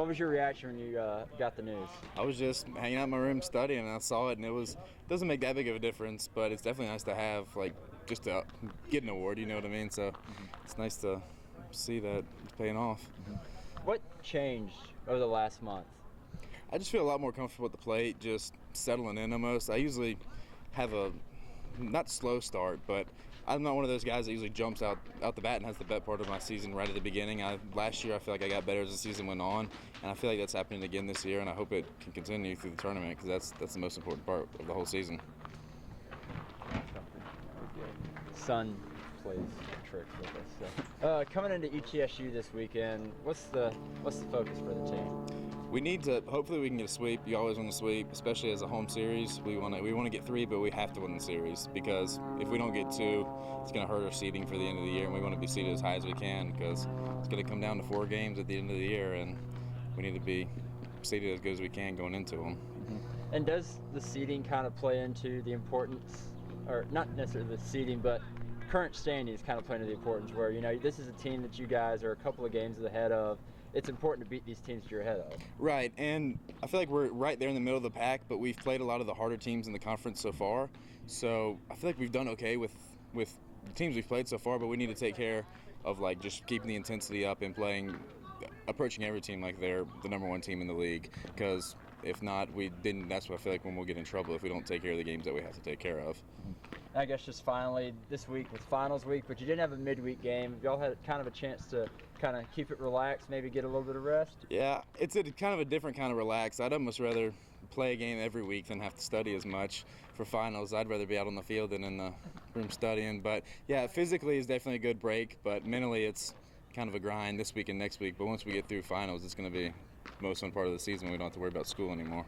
What was your reaction when you got the news? I was just hanging out in my room studying, and I saw it, and it doesn't make that big of a difference, but it's definitely nice to have, like, just to get an award, you know what I mean? So it's nice to see that it's paying off. What changed over the last month? just feel a lot more comfortable at the plate, just settling in almost. I usually have a not slow start, but I'm not one of those guys that usually jumps out the bat and has the bet part of my season right at the beginning. Last year I feel like I got better as the season went on, and I feel like that's happening again this year, and I hope it can continue through the tournament because that's the most important part of the whole season. Son plays tricks with us. So. Coming into ETSU this weekend, what's the focus for the team? We need to. Hopefully, we can get a sweep. You always want to sweep, especially as a home series. We want to get 3, but we have to win the series because if we don't get 2, it's going to hurt our seeding for the end of the year. And we want to be seeded as high as we can because it's going to come down to 4 games at the end of the year, and we need to be seeded as good as we can going into them. Mm-hmm. And does the seeding kind of play into the importance, or not necessarily the seeding, but current standings kind of play into the importance where, this is a team that you guys are a couple of games ahead of. It's important to beat these teams that you're ahead of. Right, and I feel like we're right there in the middle of the pack, but we've played a lot of the harder teams in the conference so far. So I feel like we've done okay with the teams we've played so far, but we need to take care of just keeping the intensity up and approaching every team like they're the number 1 team in the league. Because if not, that's what I feel like when we'll get in trouble if we don't take care of the games that we have to take care of. I guess just finally, this week was finals week, but you didn't have a midweek game. Y'all had kind of a chance to kind of keep it relaxed, maybe get a little bit of rest? Yeah, it's kind of a different kind of relax. I'd almost rather play a game every week than have to study as much for finals. I'd rather be out on the field than in the room studying. But, yeah, physically is definitely a good break, but mentally it's kind of a grind this week and next week. But once we get through finals, it's going to be the most fun part of the season. We don't have to worry about school anymore.